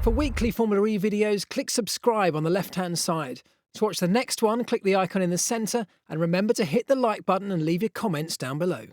For weekly Formula E videos, click subscribe on the left-hand side. To watch the next one, click the icon in the centre and remember to hit the like button and leave your comments down below.